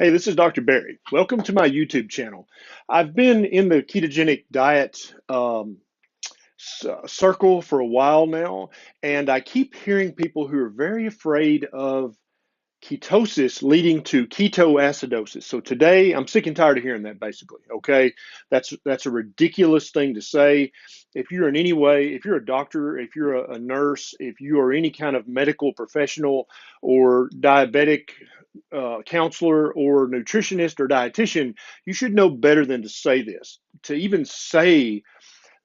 Hey, this is Dr. Barry. Welcome to my YouTube channel. I've been in the ketogenic diet circle for a while now, and I keep hearing people who are very afraid of ketosis leading to ketoacidosis. So today, I'm sick and tired of hearing that basically, okay? That's a ridiculous thing to say. If you're in any way, if you're a doctor, if you're a nurse, if you are any kind of medical professional or diabetic counselor or nutritionist or dietitian, you should know better than to say this. To even say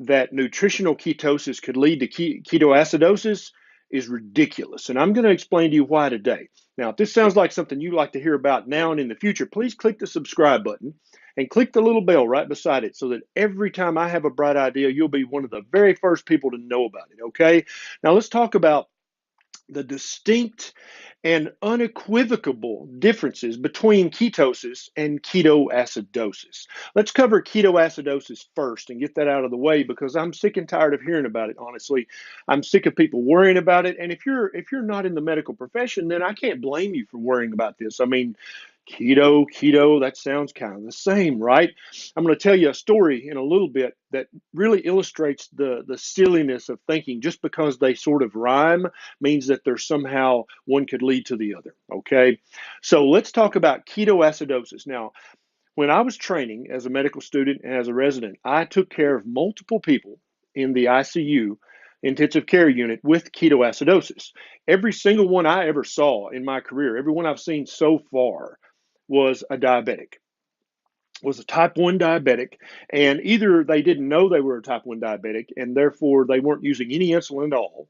that nutritional ketosis could lead to ketoacidosis is ridiculous. And I'm going to explain to you why today. Now, if this sounds like something you like to hear about now and in the future, please click the subscribe button and click the little bell right beside it so that every time I have a bright idea, you'll be one of the very first people to know about it. Okay. Now, let's talk about the distinct and unequivocal differences between ketosis and ketoacidosis. Let's cover ketoacidosis first and get that out of the way because I'm sick and tired of hearing about it, honestly. I'm sick of people worrying about it. And if you're not in the medical profession, then I can't blame you for worrying about this. I mean, keto, that sounds kind of the same, right? I'm going to tell you a story in a little bit that really illustrates the silliness of thinking just because they sort of rhyme means that there's somehow one could lead to the other, okay? So let's talk about ketoacidosis. Now, when I was training as a medical student and as a resident, I took care of multiple people in the ICU, intensive care unit, with ketoacidosis. Every single one I ever saw in my career, every one I've seen so far, was a diabetic, was a type 1 diabetic, and either they didn't know they were a type 1 diabetic and therefore they weren't using any insulin at all,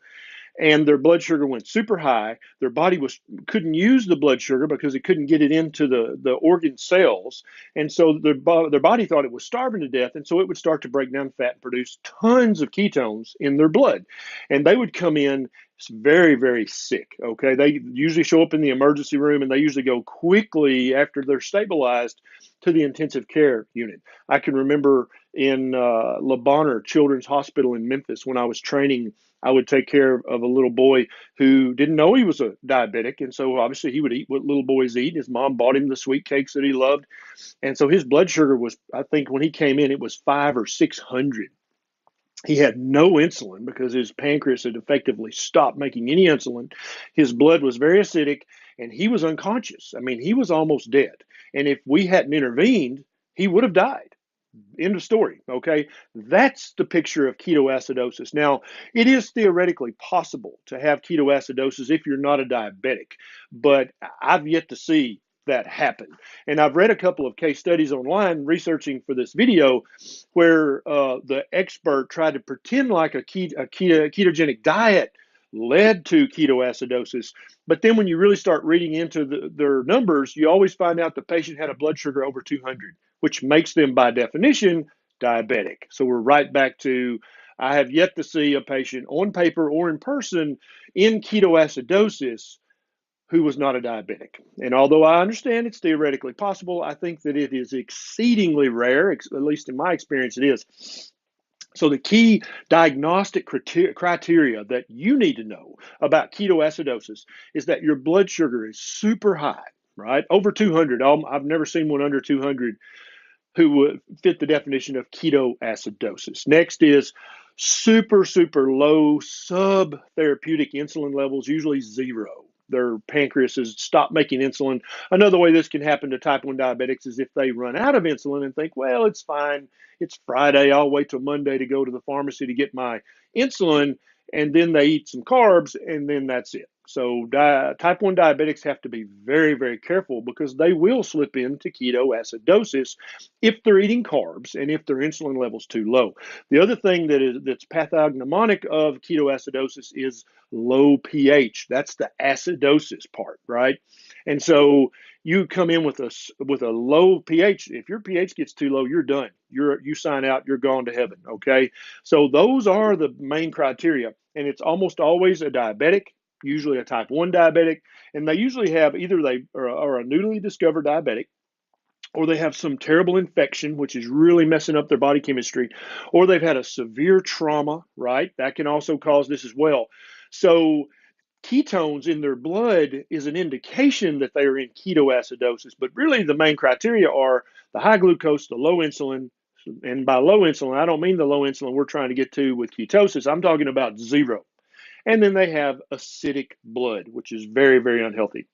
and their blood sugar went super high. Their body couldn't use the blood sugar because it couldn't get it into the organ cells, and so their body thought it was starving to death, and so it would start to break down fat and produce tons of ketones in their blood, and they would come in very, very sick. Okay, they usually show up in the emergency room, and they usually go quickly after they're stabilized to the intensive care unit. I can remember in Le Bonheur Children's Hospital in Memphis when I was training. I would take care of a little boy who didn't know he was a diabetic. And so obviously he would eat what little boys eat. His mom bought him the sweet cakes that he loved. And so his blood sugar was, I think when he came in, it was 500 or 600. He had no insulin because his pancreas had effectively stopped making any insulin. His blood was very acidic and he was unconscious. I mean, he was almost dead. And if we hadn't intervened, he would have died. End of story. Okay. That's the picture of ketoacidosis. Now, it is theoretically possible to have ketoacidosis if you're not a diabetic, but I've yet to see that happen. And I've read a couple of case studies online researching for this video where the expert tried to pretend like a ketogenic diet led to ketoacidosis. But then when you really start reading into their numbers, you always find out the patient had a blood sugar over 200, which makes them by definition diabetic. So we're right back to I have yet to see a patient on paper or in person in ketoacidosis who was not a diabetic. And although I understand it's theoretically possible, I think that it is exceedingly rare, at least in my experience, it is. So the key diagnostic criteria that you need to know about ketoacidosis is that your blood sugar is super high, right? Over 200. I've never seen one under 200 who would fit the definition of ketoacidosis. Next is super, super low sub-therapeutic insulin levels, usually zero. Their pancreas has stopped making insulin. Another way this can happen to type 1 diabetics is if they run out of insulin and think, well, it's fine. It's Friday. I'll wait till Monday to go to the pharmacy to get my insulin. And then they eat some carbs and then that's it. So type 1 diabetics have to be very, very careful because they will slip into ketoacidosis if they're eating carbs and if their insulin level's too low. The other thing that's pathognomonic of ketoacidosis is low pH. That's the acidosis part, right? And so you come in with a low pH. If your pH gets too low, you're done. You sign out. You're gone to heaven. Okay. So those are the main criteria, and it's almost always a diabetic, usually a type 1 diabetic, and they usually have either they are a newly discovered diabetic, or they have some terrible infection, which is really messing up their body chemistry, or they've had a severe trauma, right? That can also cause this as well. So ketones in their blood is an indication that they are in ketoacidosis. But really, the main criteria are the high glucose, the low insulin. And by low insulin, I don't mean the low insulin we're trying to get to with ketosis. I'm talking about zero. And then they have acidic blood, which is very, very unhealthy.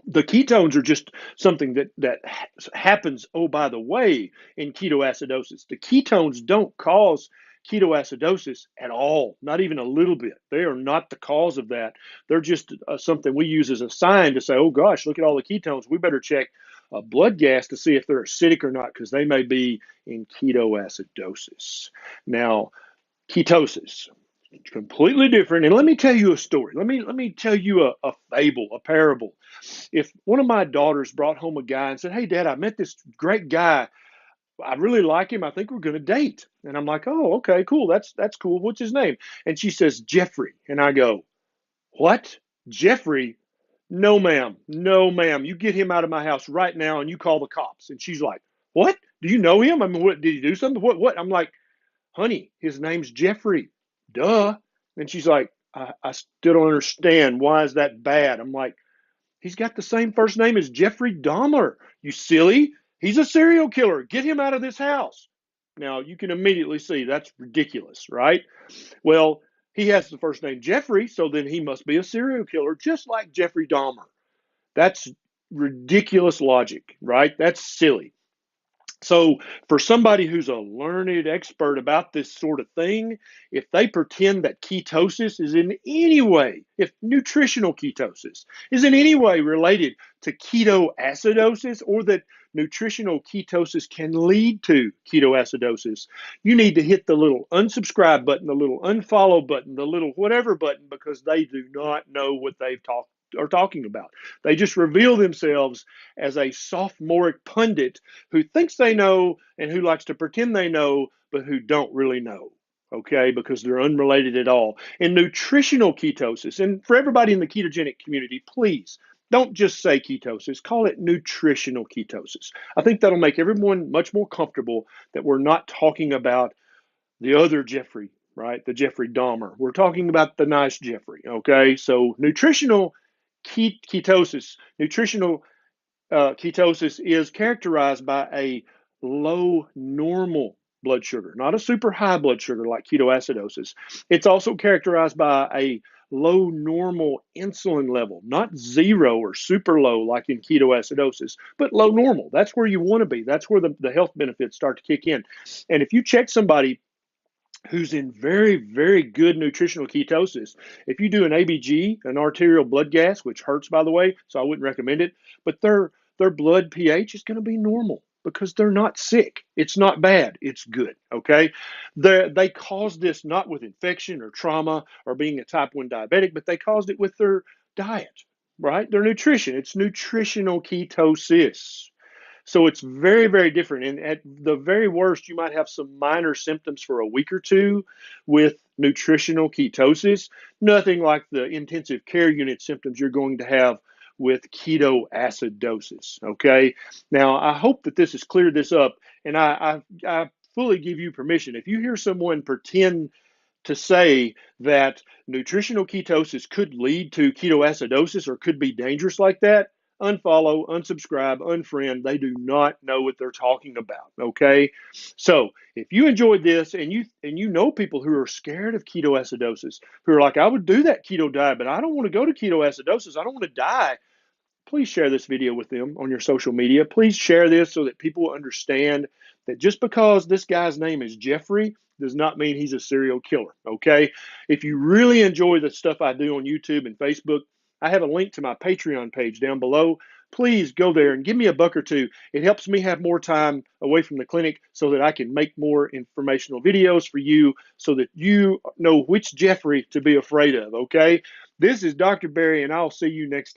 The ketones are just something that happens, oh, by the way, in ketoacidosis. The ketones don't cause ketoacidosis at all, not even a little bit. They are not the cause of that. They're just something we use as a sign to say, oh gosh, look at all the ketones. We better check a blood gas to see if they're acidic or not, because they may be in ketoacidosis. Now, ketosis, completely different. And let me tell you a story. Let me tell you a fable, a parable. If one of my daughters brought home a guy and said, "Hey, Dad, I met this great guy. I really like him. I think we're going to date." And I'm like, "Oh, okay, cool. That's cool. What's his name?" And she says, "Jeffrey." And I go, "What? Jeffrey? No, ma'am. No, ma'am. You get him out of my house right now and you call the cops." And she's like, "What? Do you know him? I mean, what, did he do something? What?" I'm like, "Honey, his name's Jeffrey. Duh." And she's like, I still don't understand. Why is that bad? I'm like, he's got the same first name as Jeffrey Dahmer. You silly. He's a serial killer. Get him out of this house. Now, you can immediately see that's ridiculous, right? Well, he has the first name Jeffrey, so then he must be a serial killer, just like Jeffrey Dahmer. That's ridiculous logic, right? That's silly. So, for somebody who's a learned expert about this sort of thing, if they pretend that ketosis is in any way, if nutritional ketosis is in any way related to ketoacidosis, or that nutritional ketosis can lead to ketoacidosis, you need to hit the little unsubscribe button, the little unfollow button, the little whatever button, because they do not know what they've are talking about. They just reveal themselves as a sophomoric pundit who thinks they know and who likes to pretend they know, but who don't really know. Okay, because they're unrelated at all. And nutritional ketosis, and for everybody in the ketogenic community, please don't just say ketosis, call it nutritional ketosis. I think that'll make everyone much more comfortable that we're not talking about the other Jeffrey, right? The Jeffrey Dahmer. We're talking about the nice Jeffrey, okay? So nutritional ketosis, nutritional ketosis is characterized by a low normal blood sugar, not a super high blood sugar like ketoacidosis. It's also characterized by a low normal insulin level, not zero or super low like in ketoacidosis, but low normal. That's where you want to be. That's where the health benefits start to kick in. And if you check somebody who's in very, very good nutritional ketosis, if you do an ABG, an arterial blood gas, which hurts, by the way, so I wouldn't recommend it, but their blood pH is going to be normal because they're not sick. It's not bad. It's good. Okay. They caused this not with infection or trauma or being a type 1 diabetic, but they caused it with their diet, right? Their nutrition. It's nutritional ketosis. So it's very, very different. And at the very worst, you might have some minor symptoms for a week or two with nutritional ketosis. Nothing like the intensive care unit symptoms you're going to have with ketoacidosis. Okay. Now, I hope that this has cleared this up. And I fully give you permission. If you hear someone pretend to say that nutritional ketosis could lead to ketoacidosis or could be dangerous like that, unfollow, unsubscribe, unfriend. They do not know what they're talking about. Okay. So if you enjoyed this and you know people who are scared of ketoacidosis, who are like, I would do that keto diet, but I don't want to go to ketoacidosis. I don't want to die. Please share this video with them on your social media. Please share this so that people understand that just because this guy's name is Jeffrey does not mean he's a serial killer, okay? If you really enjoy the stuff I do on YouTube and Facebook, I have a link to my Patreon page down below. Please go there and give me a buck or two. It helps me have more time away from the clinic so that I can make more informational videos for you so that you know which Jeffrey to be afraid of, okay? This is Dr. Barry, and I'll see you next time.